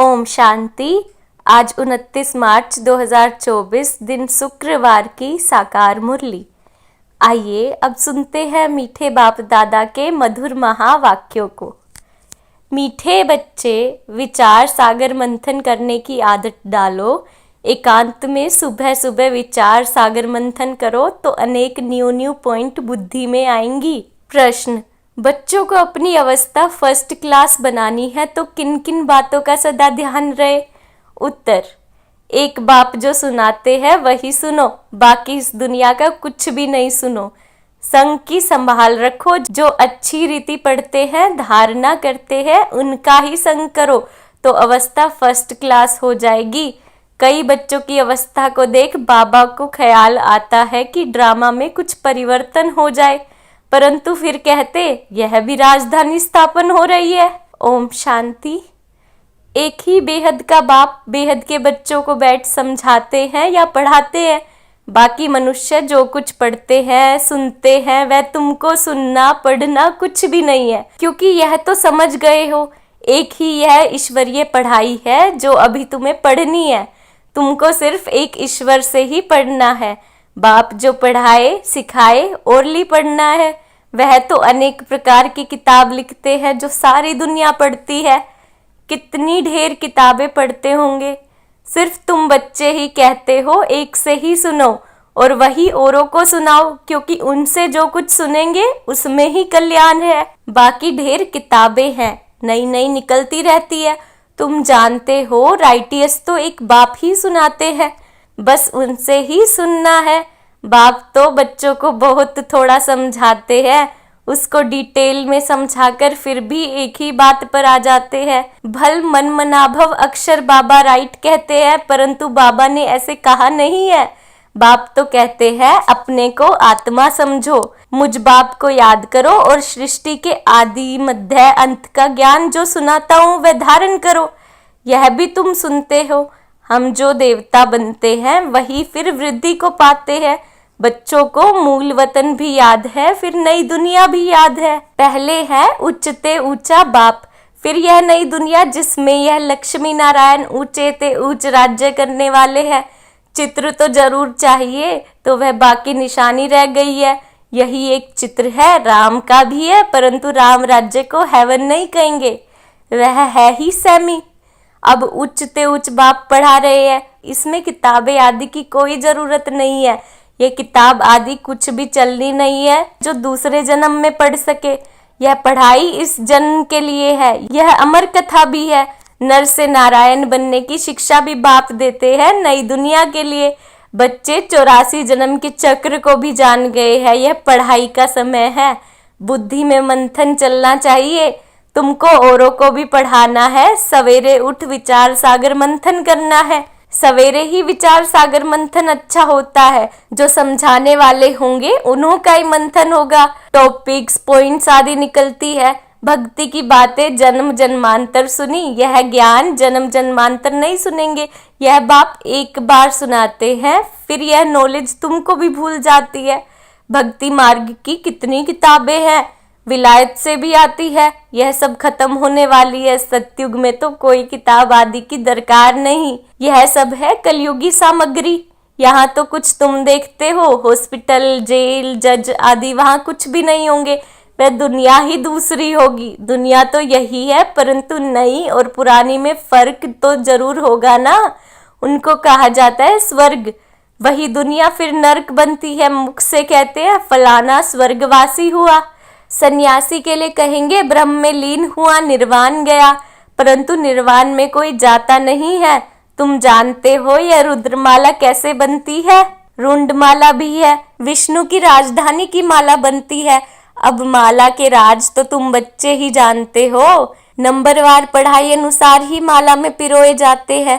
ओम शांति। आज 29 मार्च 2024 दिन शुक्रवार की साकार मुरली। आइए अब सुनते हैं मीठे बाप दादा के मधुर महावाक्यों को। मीठे बच्चे, विचार सागर मंथन करने की आदत डालो। एकांत में सुबह सुबह विचार सागर मंथन करो तो अनेक न्यू पॉइंट बुद्धि में आएंगी। प्रश्न: बच्चों को अपनी अवस्था फर्स्ट क्लास बनानी है तो किन किन बातों का सदा ध्यान रहे? उत्तर: एक बाप जो सुनाते हैं वही सुनो, बाकी इस दुनिया का कुछ भी नहीं सुनो। संग की संभाल रखो, जो अच्छी रीति पढ़ते हैं, धारणा करते हैं, उनका ही संग करो तो अवस्था फर्स्ट क्लास हो जाएगी। कई बच्चों की अवस्था को देख बाबा को ख्याल आता है कि ड्रामा में कुछ परिवर्तन हो जाए, परंतु फिर कहते यह भी राजधानी स्थापन हो रही है। ओम शांति। एक ही बेहद का बाप बेहद के बच्चों को बैठ समझाते हैं या पढ़ाते हैं। बाकी मनुष्य जो कुछ पढ़ते हैं, सुनते हैं, वह तुमको सुनना पढ़ना कुछ भी नहीं है, क्योंकि यह तो समझ गए हो। एक ही यह ईश्वरीय पढ़ाई है जो अभी तुम्हें पढ़नी है। तुमको सिर्फ एक ईश्वर से ही पढ़ना है। बाप जो पढ़ाए सिखाए ओरली पढ़ना है। वह तो अनेक प्रकार की किताब लिखते हैं जो सारी दुनिया पढ़ती है। कितनी ढेर किताबें पढ़ते होंगे। सिर्फ तुम बच्चे ही कहते हो एक से ही सुनो और वही औरों को सुनाओ, क्योंकि उनसे जो कुछ सुनेंगे उसमें ही कल्याण है। बाकी ढेर किताबें हैं, नई नई निकलती रहती है। तुम जानते हो राइटियस तो एक बाप ही सुनाते हैं, बस उनसे ही सुनना है। बाप तो बच्चों को बहुत थोड़ा समझाते हैं, उसको डिटेल में समझाकर फिर भी एक ही बात पर आ जाते हैं। भल मन मनाभव अक्षर बाबा राइट कहते हैं, परंतु बाबा ने ऐसे कहा नहीं है। बाप तो कहते हैं अपने को आत्मा समझो, मुझ बाप को याद करो और सृष्टि के आदि मध्य अंत का ज्ञान जो सुनाता हूँ वह धारण करो। यह भी तुम सुनते हो। हम जो देवता बनते हैं वही फिर वृद्धि को पाते हैं। बच्चों को मूल वतन भी याद है, फिर नई दुनिया भी याद है। पहले है उच्चते ऊंचा बाप, फिर यह नई दुनिया जिसमें यह लक्ष्मी नारायण ऊंचे ते ऊंच राज्य करने वाले हैं। चित्र तो जरूर चाहिए, तो वह बाकी निशानी रह गई है। यही एक चित्र है, राम का भी है, परंतु राम राज्य को हेवन नहीं कहेंगे, वह है ही सेमी। अब उच्चते उच्च बाप पढ़ा रहे हैं, इसमें किताबें आदि की कोई जरूरत नहीं है। ये किताब आदि कुछ भी चलनी नहीं है जो दूसरे जन्म में पढ़ सके। यह पढ़ाई इस जन्म के लिए है। यह अमर कथा भी है। नर से नारायण बनने की शिक्षा भी बाप देते हैं नई दुनिया के लिए। बच्चे 84 जन्म के चक्र को भी जान गए हैं। यह पढ़ाई का समय है। बुद्धि में मंथन चलना चाहिए। तुमको औरों को भी पढ़ाना है। सवेरे उठ विचार सागर मंथन करना है। सवेरे ही विचार सागर मंथन अच्छा होता है। जो समझाने वाले होंगे उन्हों का ही मंथन होगा। टॉपिक्स पॉइंट्स आदि निकलती है। भक्ति की बातें जन्म जन्मांतर सुनी, यह ज्ञान जन्म जन्मांतर नहीं सुनेंगे। यह बाप एक बार सुनाते हैं, फिर यह नॉलेज तुमको भी भूल जाती है। भक्ति मार्ग की कितनी किताबें हैं, विलायत से भी आती है। यह सब खत्म होने वाली है। सतयुग में तो कोई किताब आदि की दरकार नहीं। यह सब है कलयुगी सामग्री। यहाँ तो कुछ तुम देखते हो, हॉस्पिटल, जेल, जज आदि, वहाँ कुछ भी नहीं होंगे। वह दुनिया ही दूसरी होगी। दुनिया तो यही है, परंतु नई और पुरानी में फर्क तो जरूर होगा ना। उनको कहा जाता है स्वर्ग। वही दुनिया फिर नर्क बनती है। मुख से कहते हैं फलाना स्वर्गवासी हुआ। सन्यासी के लिए कहेंगे ब्रह्म में लीन हुआ, निर्वाण गया, परंतु निर्वाण में कोई जाता नहीं है। तुम जानते हो यह रुद्रमाला कैसे बनती है? रुंडमाला भी है। विष्णु की राजधानी की माला बनती है। अब माला के राज तो तुम बच्चे ही जानते हो। नंबरवार पढ़ाई अनुसार ही माला में पिरोए जाते हैं।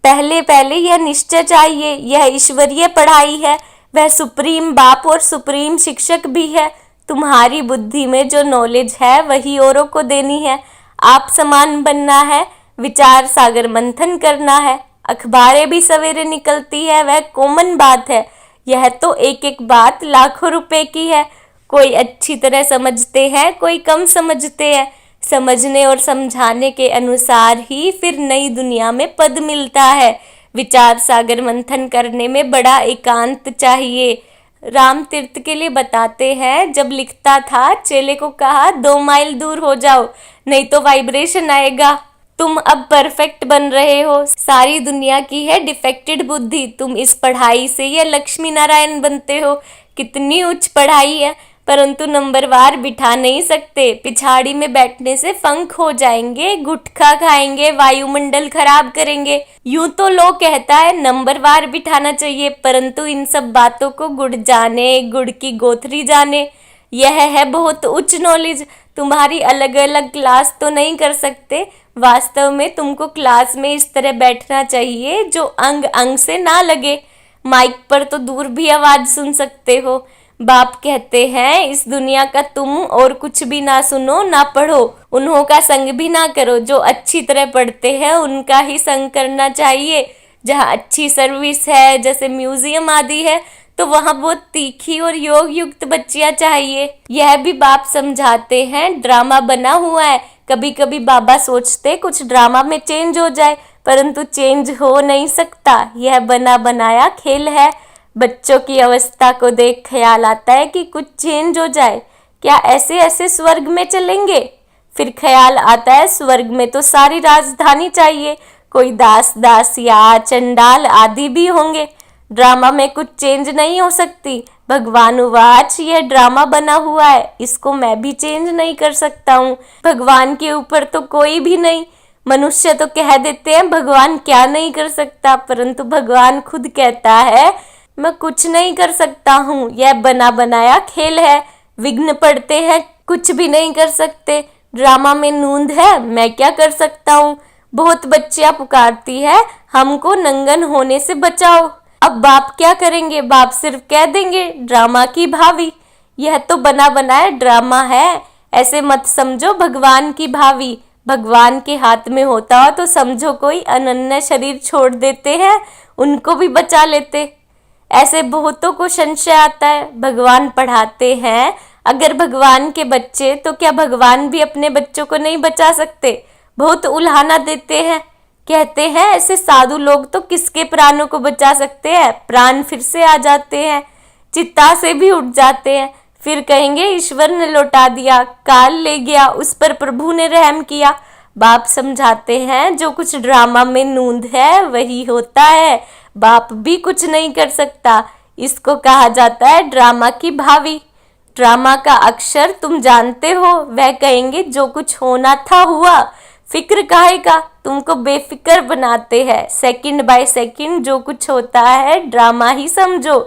पहले पहले यह निश्चय चाहिए, यह ईश्वरीय पढ़ाई है। वह सुप्रीम बाप और सुप्रीम शिक्षक भी है। तुम्हारी बुद्धि में जो नॉलेज है वही औरों को देनी है। आप समान बनना है। विचार सागर मंथन करना है। अखबारें भी सवेरे निकलती है, वह कॉमन बात है। यह तो एक एक बात लाखों रुपए की है। कोई अच्छी तरह समझते हैं, कोई कम समझते हैं। समझने और समझाने के अनुसार ही फिर नई दुनिया में पद मिलता है। विचार सागर मंथन करने में बड़ा एकांत चाहिए। राम तीर्थ के लिए बताते हैं, जब लिखता था चेले को कहा 2 माइल दूर हो जाओ, नहीं तो वाइब्रेशन आएगा। तुम अब परफेक्ट बन रहे हो, सारी दुनिया की है डिफेक्टेड बुद्धि। तुम इस पढ़ाई से ये लक्ष्मी नारायण बनते हो। कितनी उच्च पढ़ाई है, परंतु नंबरवार बिठा नहीं सकते। पिछाड़ी में बैठने से फंक हो जाएंगे, गुटखा खाएंगे, वायुमंडल खराब करेंगे। यूं तो लोग कहता है नंबरवार बिठाना चाहिए, परंतु इन सब बातों को गुड़ जाने, गुड़ की गोथरी जाने। यह है बहुत उच्च नॉलेज। तुम्हारी अलग अलग क्लास तो नहीं कर सकते। वास्तव में तुमको क्लास में इस तरह बैठना चाहिए जो अंग अंग से ना लगे। माइक पर तो दूर भी आवाज सुन सकते हो। बाप कहते हैं इस दुनिया का तुम और कुछ भी ना सुनो ना पढ़ो, उन्हों का संग भी ना करो। जो अच्छी तरह पढ़ते हैं उनका ही संग करना चाहिए। जहाँ अच्छी सर्विस है, जैसे म्यूजियम आदि है, तो वहाँ बहुत तीखी और योग युक्त बच्चियां चाहिए। यह भी बाप समझाते हैं, ड्रामा बना हुआ है। कभी कभी बाबा सोचते कुछ ड्रामा में चेंज हो जाए, परंतु चेंज हो नहीं सकता। यह बना बनाया खेल है। बच्चों की अवस्था को देख ख्याल आता है कि कुछ चेंज हो जाए। क्या ऐसे ऐसे स्वर्ग में चलेंगे? फिर ख्याल आता है स्वर्ग में तो सारी राजधानी चाहिए, कोई दास दासिया चंडाल आदि भी होंगे। ड्रामा में कुछ चेंज नहीं हो सकती। भगवान उवाच, यह ड्रामा बना हुआ है, इसको मैं भी चेंज नहीं कर सकता हूँ। भगवान के ऊपर तो कोई भी नहीं। मनुष्य तो कह देते हैं भगवान क्या नहीं कर सकता, परंतु भगवान खुद कहता है मैं कुछ नहीं कर सकता हूँ। यह बना बनाया खेल है। विघ्न पड़ते हैं, कुछ भी नहीं कर सकते। ड्रामा में नूंद है, मैं क्या कर सकता हूँ। बहुत बच्चियां पुकारती है हमको नंगन होने से बचाओ। अब बाप क्या करेंगे? बाप सिर्फ कह देंगे ड्रामा की भावी। यह तो बना बनाया ड्रामा है, ऐसे मत समझो भगवान की भावी। भगवान के हाथ में होता हो तो समझो कोई अनन्य शरीर छोड़ देते हैं, उनको भी बचा लेते। ऐसे बहुतों को संशय आता है, भगवान पढ़ाते हैं, अगर भगवान के बच्चे तो क्या भगवान भी अपने बच्चों को नहीं बचा सकते? बहुत उल्हाना देते हैं। कहते हैं ऐसे साधु लोग तो किसके प्राणों को बचा सकते हैं? प्राण फिर से आ जाते हैं, चित्ता से भी उठ जाते हैं। फिर कहेंगे ईश्वर ने लौटा दिया, काल ले गया, उस पर प्रभु ने रहम किया। बाप समझाते हैं जो कुछ ड्रामा में नूंद है वही होता है। बाप भी कुछ नहीं कर सकता। इसको कहा जाता है ड्रामा की भावी। ड्रामा का अक्षर तुम जानते हो, वह कहेंगे जो कुछ होना था हुआ, फिक्र काहे का, तुमको बेफिक्र बनाते हैं। सेकंड बाय सेकंड जो कुछ होता है ड्रामा ही समझो।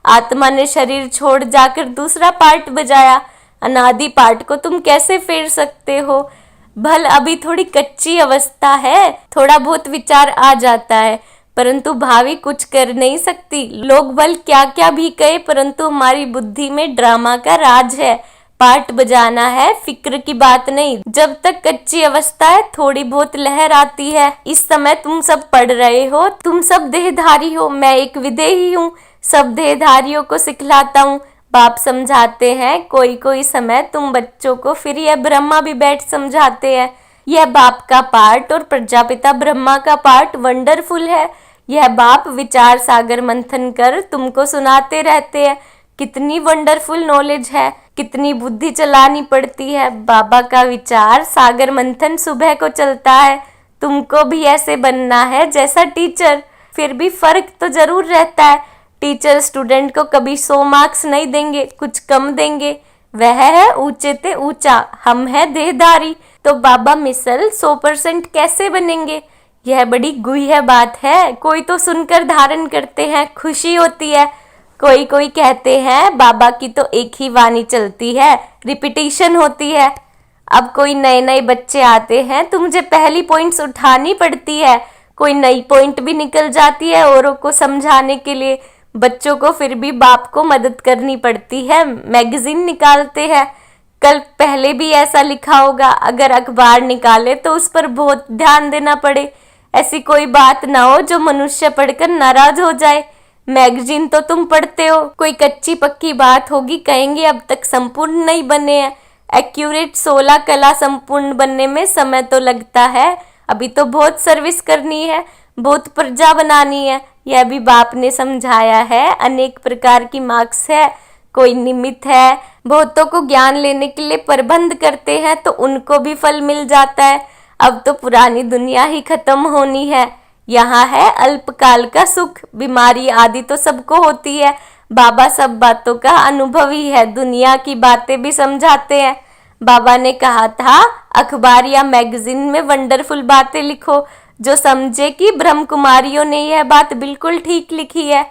आत्मा ने शरीर छोड़ जाकर दूसरा पार्ट बजाया, अनादि पार्ट को तुम कैसे फेर सकते हो? भल अभी थोड़ी कच्ची अवस्था है, थोड़ा बहुत विचार आ जाता है, परंतु भावी कुछ कर नहीं सकती। लोग भल क्या क्या भी कहे, परंतु हमारी बुद्धि में ड्रामा का राज है। पार्ट बजाना है, फिक्र की बात नहीं। जब तक कच्ची अवस्था है थोड़ी बहुत लहर आती है। इस समय तुम सब पढ़ रहे हो, तुम सब देहधारी हो, मैं एक विदेही हूँ, सब देहधारियों को सिखलाता हूँ। बाप समझाते हैं कोई कोई समय तुम बच्चों को फिर यह ब्रह्मा भी बैठ समझाते हैं। यह बाप का पार्ट और प्रजापिता ब्रह्मा का पार्ट वंडरफुल है। यह बाप विचार सागर मंथन कर तुमको सुनाते रहते हैं। कितनी वंडरफुल नॉलेज है, कितनी बुद्धि चलानी पड़ती है। बाबा का विचार सागर मंथन सुबह को चलता है। तुमको भी ऐसे बनना है जैसा टीचर। फिर भी फर्क तो जरूर रहता है। टीचर स्टूडेंट को कभी 100 मार्क्स नहीं देंगे, कुछ कम देंगे। वह है ऊंचे ते ऊंचा, हम है देहधारी। तो बाबा मिसल 100% कैसे बनेंगे? यह बड़ी गुह्य बात है। कोई तो सुनकर धारण करते हैं, खुशी होती है। कोई कोई कहते हैं बाबा की तो एक ही वाणी चलती है, रिपीटिशन होती है। अब कोई नए नए बच्चे आते हैं तो मुझे पहली पॉइंट्स उठानी पड़ती है, कोई नई पॉइंट भी निकल जाती है औरों को समझाने के लिए। बच्चों को फिर भी बाप को मदद करनी पड़ती है। मैगजीन निकालते हैं, कल पहले भी ऐसा लिखा होगा। अगर अखबार निकाले तो उस पर बहुत ध्यान देना पड़े। ऐसी कोई बात ना हो जो मनुष्य पढ़कर नाराज हो जाए। मैगजीन तो तुम पढ़ते हो, कोई कच्ची पक्की बात होगी, कहेंगे अब तक संपूर्ण नहीं बने हैं। एक्यूरेट 16 कला संपूर्ण बनने में समय तो लगता है, अभी तो बहुत सर्विस करनी है, बहुत प्रजा बनानी है, यह भी बाप ने समझाया है। अनेक प्रकार की मार्क्स है, कोई निमित्त है, बहुतों को ज्ञान लेने के लिए प्रबंध करते हैं तो उनको भी फल मिल जाता है। अब तो पुरानी दुनिया ही खत्म होनी है, यहाँ है अल्पकाल का सुख। बीमारी आदि तो सबको होती है, बाबा सब बातों का अनुभवी है, दुनिया की बातें भी समझाते हैं। बाबा ने कहा था अखबार या मैगजीन में वंडरफुल बातें लिखो, जो समझे कि ब्रह्म कुमारियों ने यह बात बिल्कुल ठीक लिखी है।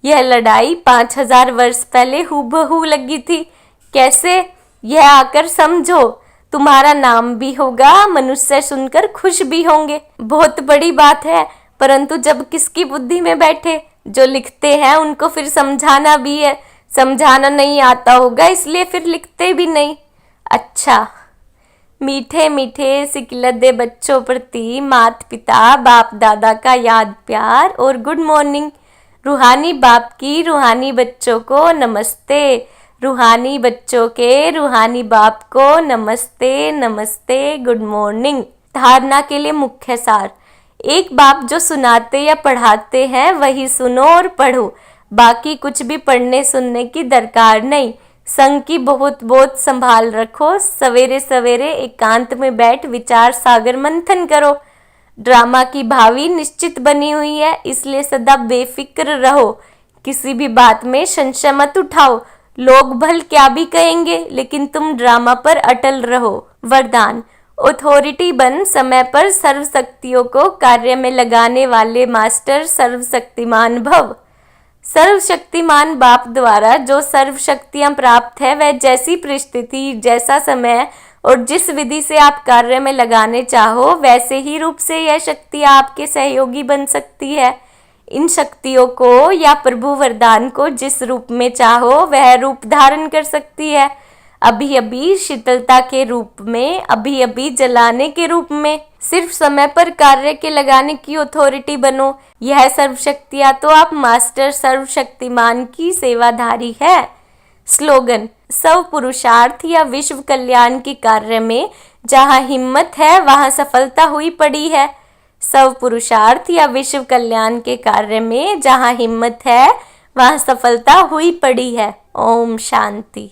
यह लड़ाई 5000 वर्ष पहले हूबहू लगी थी, कैसे, यह आकर समझो, तुम्हारा नाम भी होगा, मनुष्य सुनकर खुश भी होंगे। बहुत बड़ी बात है, परंतु जब किसकी बुद्धि में बैठे, जो लिखते हैं उनको फिर समझाना भी है, समझाना नहीं आता होगा इसलिए फिर लिखते भी नहीं। अच्छा, मीठे मीठे सिकिलदे बच्चों प्रति माता पिता बाप दादा का याद प्यार और गुड मॉर्निंग। रूहानी बाप की रूहानी बच्चों को नमस्ते, रूहानी बच्चों के रूहानी बाप को नमस्ते नमस्ते, गुड मॉर्निंग। धारणा के लिए मुख्य सार, एक बाप जो सुनाते या पढ़ाते हैं वही सुनो और पढ़ो, बाकी कुछ भी पढ़ने सुनने की दरकार नहीं। संग की बहुत बहुत संभाल रखो, सवेरे सवेरे एकांत में बैठ विचार सागर मंथन करो। ड्रामा की भावी निश्चित बनी हुई है, इसलिए सदा बेफिक्र रहो, किसी भी बात में संशय मत उठाओ। लोग भल क्या भी कहेंगे, लेकिन तुम ड्रामा पर अटल रहो। वरदान, अथॉरिटी बन समय पर सर्वशक्तियों को कार्य में लगाने वाले मास्टर सर्वशक्तिमान भव। सर्वशक्तिमान बाप द्वारा जो सर्व शक्तियां प्राप्त है, वह जैसी परिस्थिति, जैसा समय और जिस विधि से आप कार्य में लगाने चाहो, वैसे ही रूप से यह शक्ति आपके सहयोगी बन सकती है। इन शक्तियों को या प्रभु वरदान को जिस रूप में चाहो वह रूप धारण कर सकती है। अभी अभी शीतलता के रूप में, अभी अभी जलाने के रूप में। सिर्फ समय पर कार्य के लगाने की अथॉरिटी बनो। यह सर्वशक्तियां तो आप मास्टर सर्वशक्तिमान की सेवाधारी है। स्लोगन, सब पुरुषार्थ या विश्व कल्याण के कार्य में जहाँ हिम्मत है वहाँ सफलता हुई पड़ी है। सब पुरुषार्थ या विश्व कल्याण के कार्य में जहाँ हिम्मत है वहाँ सफलता हुई पड़ी है। ओम शांति।